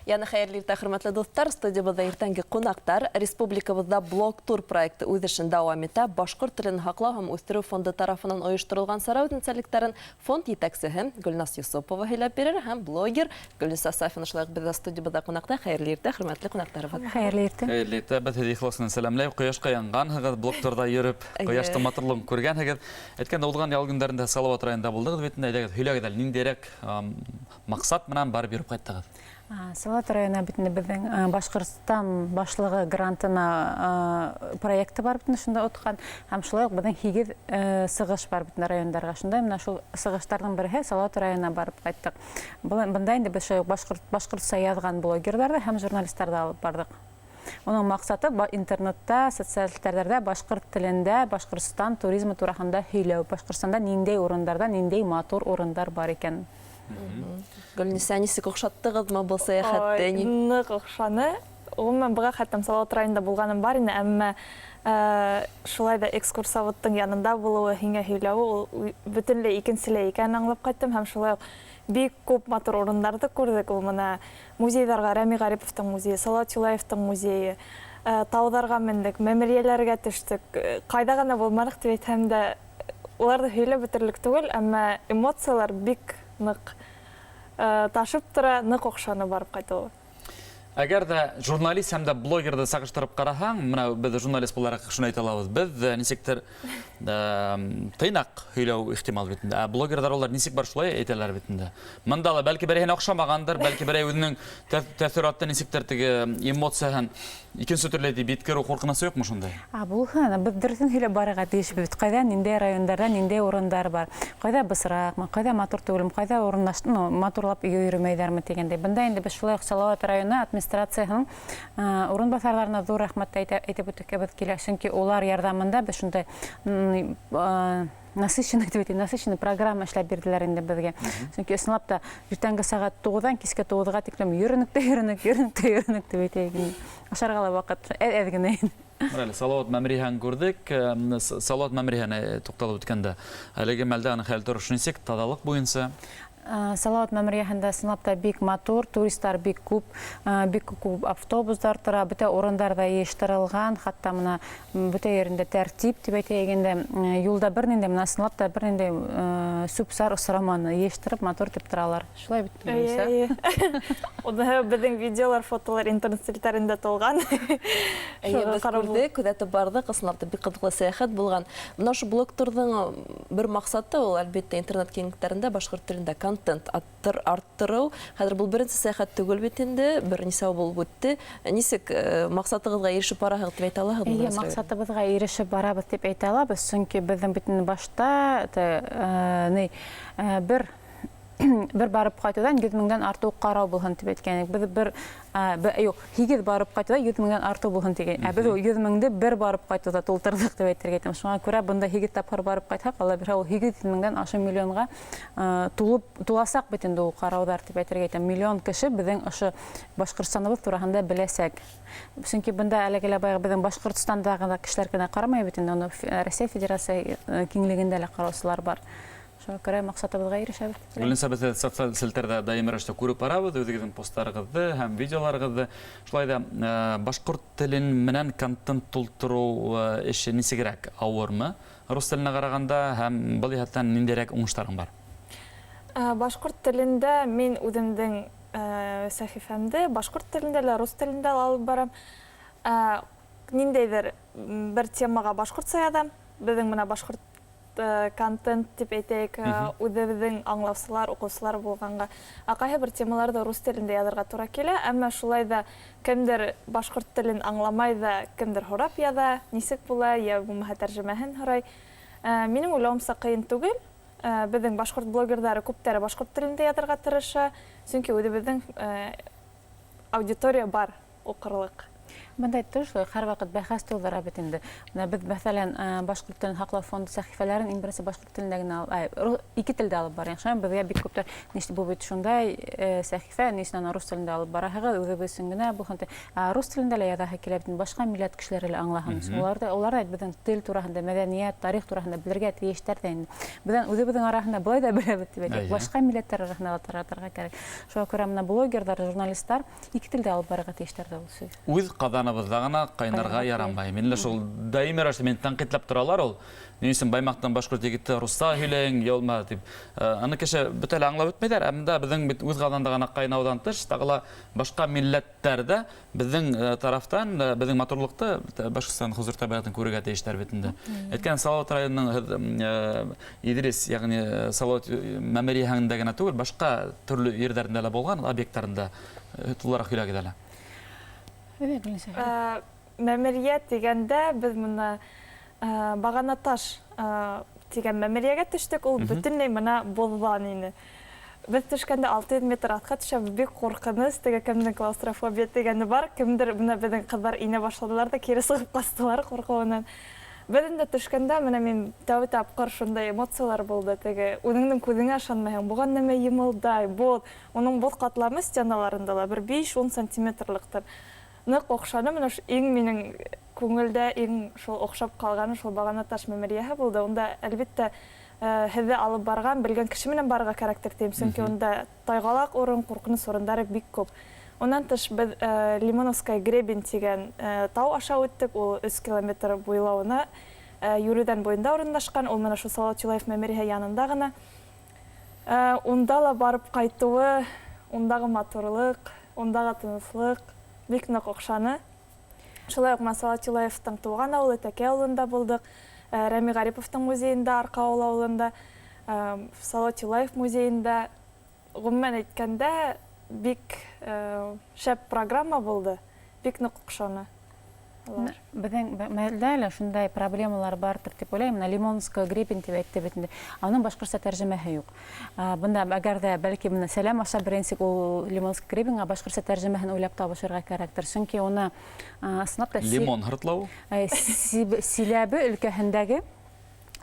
Яны хәерле иртә, хөрмәтле дуслар, студиябызда иртәнге кунактар республикабызда блок-тур проекты үз эшен дәвам итә. Башкорт телен һаклау һәм үстерү фонды тарафынан оештырылган сарау үзенчәлекләрен фонд итәкчесе Гөлнас Юсупова һөйләп бирер һәм блогер Гөлниса Сафина шулай бездә студиябызда кунакта. Хәерле иртә, хөрмәтле кунактарыбыз. Хәерле иртә. Хәерле иртә, без ихласын сәламләй, кояшка янган, блок-турда йөреп, кояшта матурлыгын күргән, әйткәндә узган ял көндәрендә Салават районында булдык бит инде, һөйләгез әле ниндирәк максат менән барып йөреп кайттыгыз. Салават районы битне безнең Башкортстан башлыгы грантына проекты бар битне шунда уткан һәм шулай ук безнең 8 сыгыш бар битне районнарга. Шунда менә шул сыгыштарның бере Салават районына барып кайттык. Бунда инде без башкортча язган блогерларны һәм журналистларны алып бардык. Оның максаты интернетта, социаль сетьләрдә башкорт телендә Башкортстан туризмы турында һөйләү. Башкортстанда ниндәй урыннарда ниндәй матур урыннар бар икән. Гөлниса, нисек охшаттыгызмы бу сәяхәтте? Нык охшаны. Гомумән быга хәттәм Салават районында булганым бар инде, әмма шулай да экскурсоводтың янында булуы, һиңә һөйләүе бөтенләй икенчеләй икәнен аңлап кайттым һәм шулай бик күп матур урыннарда күрдек. Ул менә музейларга, Рәми Гариповтың музее, Салават Юлаевтың музее, таударга мендек, мәмерьяләргә төштек. Кайда гына булмадык дип әйтәм дә, уларда һөйләп бетерлек түгел, әмма эмоциялар бик нык ташып тора, нык охшаны барып кайтуы. Әгәр дә журналист һәм дә блогерды сагыштырып карасаң, менә без журналист буларак шуны әйтә алабыз. Без нисектер тыйнак һөйләү ихтимал бит инде. Блогерлар алар нисек бар шулай әйтәләр бит инде. Монда бәлки берәйне охшамагандыр, бәлки берәй үзенең тәэсиратты нисектер теге эмоцияһын икенче төрле дип биткерү куркынысы юкмы шундай? Бу хана без дөресен һөйләп барырга тиеш бит. Кайда ниндәй районнарда ниндәй урыннар бар? Кайда бысракмы, кайда матур түгелме, кайда урынлашты, матурлап йөрмәйдәрме дигәндәй. Бында инде без шулай Салават районы администрациясының урынбасарларына зур рәхмәт әйтеп үтәбез килә. Чөнки улар ярдәмендә без шундай насыщенный программа эшләп бирделәр инде безгә. Чөнки ысынлап та иртәнге сәгать 9-дан кичке 9-га тиклем йөренек дип әйтәйген. Ашарга ла вакыт әз генә. Менә Салават мәмриһен күрдек. Салават мәмриһен тукталып үткәндә. Әлеге мәлдә аны хәл торыш нисек тазалык буенча? Салават мәмриәһендә ысынлап та бик матур, туристлар бик күп автобуслар тора, бөтә урындарда йыштырылган, хәтта менә бөтә ерендә тәртип дип әйтәйгәндә, юлда бернинди менә ысынлап та бернинди сүпсар осраманы йыштырып матур дип торалар. Шулай бит. Уда безнең видеолар, фотолар интернет сәләтләрендә тулган. Күзәтеп бардык, ысынлап та бик кызыклы сәяхәт булган. Менә шу блог-турның бер максаты ул әлбәттә интернет киңлекләрендә башкорт телендә контент арттыру. Хәзер бу беренче сәяхәт түгел бит инде, берничә булып үтте. Нисек максатыгызга ирешеп барагыз дип әйтә аласызмы? Максатыбызга ирешеп барабыз дип әйтә алабыз, чөнки безнең битен башта бер барып кайтудан 100 меңдән артык карау булган дип әйткән. Без юк, 8 барып кайтуда 100 меңдән артык булган дигән. Без 100 меңдә бер барып кайтуда тултырдык дип әйтергә әйтәм. Шуңа күрә бунда 8 тапкыр барып кайтсак, алла бирә ул 8 меңдән ашы миллионга туласак бит инде ул караулар дип әйтергә әйтәм. Миллион кеше безнең ашы Башкортстаныбыз турында беләсәк. Чөнки бунда әлегә бая безнең Башкортстандагы кешеләр генә карамый бит инде, Россия Федерация киңлегендә дә караучылар бар. Шуңа күрә максатыбызга ирешәбез. Гөлниса, без социаль селтәрдә даими рәвештә күреп барабыз, үзегезнең постларыгызды һәм видеоларыгызды. Шулай да башкорт телен менән контент тултыру эше нисегрәк авырмы? Рус теленә караганда һәм бу җәһәттән ниндирәк уңышларың бар? Башкорт телендә мин үземнең сәхифәмдә башкорт телендә дә, рус телендә алып барам. Ниндәйдер бер темага башкортча язам. Безнең менә башкорт контент дип әйтәйек, үзебезнең аңлаусылар, укучылар булганга, кайһы бер темаларда рус телендә язарга туры килә, әмма шулай да кемдер башкорт телен аңламай да, кемдер һорап яза, нисек була, я булмаса тәрҗемәһен һорай. Минем уйлавымча кыен түгел. Безнең башкорт блогерлары күптәре башкорт телендә язарга тырыша, чөнки үзебезнең аудитория бар, укырлык. Бында әйтте шулай, һәр вакыт бәхәс тудыра бит инде. Менә без мәсәлән башкорт телен һаклау фонды сәхифәләрен иң беренче башкорт телендә генә ике телдә алып барыйк. Шуңа безгә бик күптәр ништи бу бит шундай сәхифә, нишнән рус телендә алып бараһыгыз, үзебез өчен генә бу хәнте рус телендә лә яҙаһы килә бит, башка милләт кешеләре лә аңлаһын. Улар да безнең тел тураһында, мәдәният, тарих тураһында белергә тиештәр дә инде. Безнең үзебезнең араһында булай да беләбез дип әйтик. Башка милләттәр араһында таратырга кирәк. Шуңа күрә менә блогерлар, журналистлар ике телдә алып барырга тиештәр дә ул сүз. Үз ҡаҙаныбыҙҙа ғына ҡайнарға ярамай. Минлә шул даими рәвештә мин тәнҡитләп торалар ул. Ни өсөн Баймаҡтан башҡорт егете русса һөйләйең, ялма тип. Аны кеше бөтәле аңлап үтмәйҙәр. Әмдә беҙҙең бит үҙ ҡаҙанда ғына ҡайнауҙан тыш, тағы ла башҡа милләттәрҙә беҙҙең тарафтан беҙҙең матурлыҡты Башҡортостан хозур тәбиғәтен күрергә тейештәр бит инде. Әйткән Салауат районының Идрис, ягъни Салауат мәмерйәһендә генә түгел, башҡа төрлө ерҙәрендә лә булған объекттарында тулыраҡ һөйләгеҙ әле. Мәмерйә дигәндә без моны Бағана таш дигән мәмерйәгә төштек, ул бөтөнләй менә боҙҙан ине. Без төшкәндә 600 метр атҡа төшәбез, бик ҡурҡыныс, теге кемдең клаустрофобия дигәне бар, кемдер менә беҙҙең ҡыҙҙар инә башладылар да кире сығып ҡастылар ҡурҡыуынан. Беҙ дә төшкәндә менә мин тәүге тапҡыр шундай эмоциялар булды. Теге үҙеңнең күҙеңә ышанмайһың, буған нәмә йымылдай, боҙ. Уның боҙ ҡатламы стеналарында ла бер 5-10 сантиметрлыҡтыр. Ныҡ оҡшаны, менә иң минең күңелдә иң шул оҡшап ҡалғаны шул Бағана таш мәмерйәһе булды. Унда әлбиттә һеҙҙе алып барған, белгән кеше менән барырға кәрәктер тием, сөнки унда тайғалаҡ урын, ҡурҡыныс урындары бик күп. Унан тыш беҙ Лимоновская гребень тигән тау аша үттек, ул 3 километр буйлауына йүрүҙән буйында урынлашҡан, ул менә шул Салауат Юлаев мәмерйәһе янында ғына. Унда ла барып ҡайтыуы, ундағы матурлыҡ, ундағы тыныслыҡ бик ныҡ оҡшаны. Шулай уҡ Салауат Юлаевтың тыуған ауылы Тәкә ауылында булдыҡ, Рәми Ғариповтың музейында, Арҡа ауылында, Салауат Юлаев музейында. Ғөмүмән әйткәндә, бик шәп программа булды, бик ныҡ оҡшаны. Беҙҙең мәлдә лә шундай проблемалар бартыр тип уйлайым. Лимоновская гребень тип әйтте бит инде. Аның башҡортса тәржемәһе юҡ. Бында әгәр ҙә бәлки сәләм аша беренсек ул Лимоновская гребеньгә башҡортса тәржемәһен уйлап табышырға кәрәктер. Сөнки уны ысынлап та Лимон һыртлау. Силәбе өлкәһендәге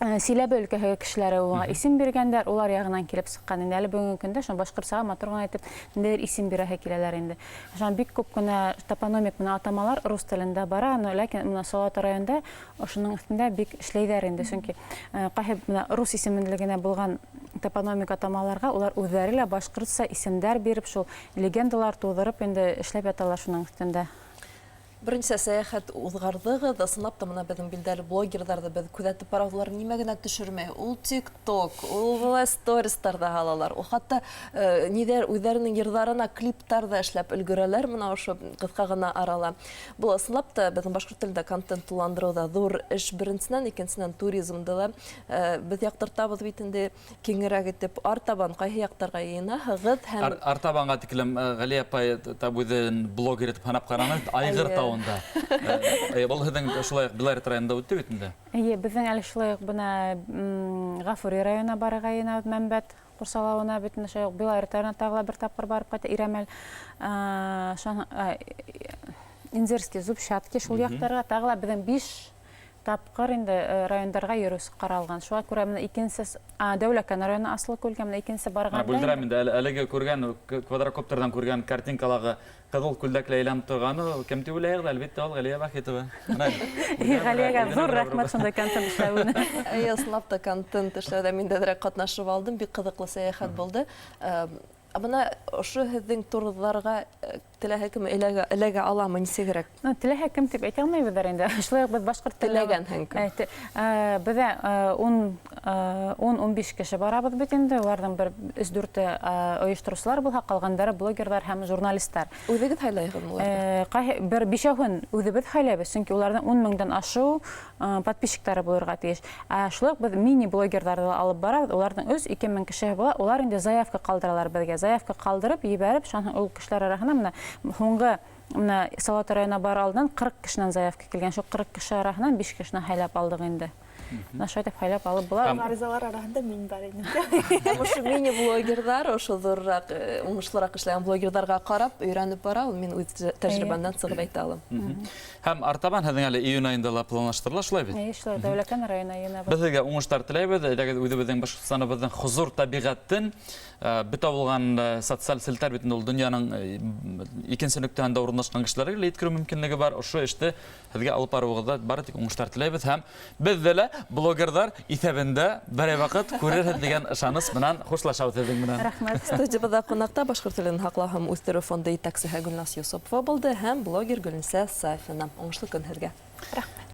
Силәбе өлкәһе кешеләре уға исем биргәндәр, улар яғынан килеп сыҡҡан инде. Әле бүгенге көндә шуны башҡортсаға матур ғына итеп ниндәйҙер исем бирәһе киләләр инде. Шуны бик күп кенә топонимик атамалар рус телендә бара, ләкин Салауат районында ошоның өҫтөндә бик эшләйҙәр инде. Сөнки ҡайһы рус исемлегенә булған топонимик атамаларға улар үҙҙәре лә башҡортса исемдәр биреп, шул легендалар тыуҙырып инде эшләп яталар шуның өҫтөндә. Беренче сәйәхәт уҙғарҙығыҙ, ысынлап та мына беҙҙең билдәле блогерҙарҙы беҙ күҙәтеп барыуҙылар нимә генә төшөрмәй. Ул TikTok, ул стористарҙа һалалар. Ул хатта ниҙәр үҙҙәренең йырҙарына клиптарҙа эшләп өлгөрәләр мына ошо ҡыҫҡа ғына арала. Был ысынлап та беҙҙең башҡорт телендә контент туландырыуҙа ҙур эш беренсенән, икенсенән туризмды ла беҙ яҡтыртабыҙ бит инде киңерәк итеп. Артабан ҡайһы яҡтарға йыйынаһығыҙ һәм Артабанға тиклем Ғәлиә апай үҙен блогер итеп һанап ҡараны, Айғыр тауында. Был һеҙҙең шулай Белорет районында үтте бит инде. Беҙҙең әле шулай бына Ғафури районына барырға йыйынабыҙ, Мәмбәт ҡурсалауына бит инде шулай Белорет районына тағы ла бер тапҡыр барып ҡайта, Иремәл, Инзерский, Зубчатки, шул яҡтарға тағы ла беҙҙең 5 тапҡыр инде райондарға йөрөүсе ҡаралған. Шуға күрә менә икенсе Дәүләкән районы Аслыкүлгә менә икенсе барғанда. Бүлдерәм инде әлеге күргән квадрокоптерҙан күргән картинкалағы ҡыҙыл күлдәкле әйләнеп торғаны, кем тип уйлайһығыҙ? Әлбиттә ул Ғәлиә Вахитова. Ғәлиәгә ҙур рәхмәт шундай контент эшләүенә. Ысынлап та контент эшләүҙә мин дә ҡатнашып алдым, бик ҡыҙыҡлы сәйәхәт булды. Бына ошо һеҙҙең турҙарға теләһә кем эләгә аламы, нисегерәк? Теләһә кем тип әйтә алмайбыҙ инде. Шулай уҡ беҙ башҡорт теләгәнһең кем? Беҙҙә 10-15 кеше барабыҙ бит инде. Уларҙың бер 3-4 ойоштороусылар булһа, ҡалғандары блогерҙар һәм журналисттар. Үҙегеҙ һайлайһығыҙмы уларҙы? Бер 5-һен үҙебеҙ һайлайбыҙ, сөнки уларҙың 10 меңдән ашыу подписчиктары булырға тейеш. Шулай уҡ беҙ мини-блогерҙарҙы алып барабыҙ. Уларҙың 3-2 мең кешеһе була. Улар инде заявка ҡалдыралар беҙгә. Заявка ҡалдырып, ебәреп, ул кешеләр араһына менә һуңғы Салауат районына бар алдан 40 кешенән заявка килгән. Шул 40 кеше араһынан 5 кешене һайлап алдыҡ инде. Наша итеп хайлап алып була. Гаризалар арасында мин бар идем. Һәм ошо мини-блогерлар, ошо зуррак, уңышлырак эшләгән блогерларга карап, өйрәнеп бара, ул мин үз тәҗрибәмнән сыгып әйтә алам. Һәм артабан һеҙҙең әле июнь айында ла планлаштырыла, шулай бит? Шулай Дәүләкән районы йына Беҙ һеҙгә уңыштар теләйбеҙ, үҙебеҙҙең Башҡортостаныбыҙҙың хозур табиғаттың бөтә булған социаль селтәр бит ул донъяның икенсе нөктәһендә урынлашҡан кешеләргә лә еткереү мөмкинлеге бар. Ошо эште һеҙгә алып барыуығыҙҙа бары тик уңыштар теләйбеҙ һәм беҙ лә блогерҙар иҫәбендә берәй ваҡыт күрерһеҙ дигән ышаныс менән хушлашабыҙ һеҙҙең менән. Рәхмәт. Студиябыҙҙа ҡунаҡта Башҡорт телен һаҡлау һәм үҫтереү фонды етәксеһе Гөлнас Юсупова булды һәм блогер Гөлнисә Сафина. Уңышлы көн һеҙгә. Рәхмәт.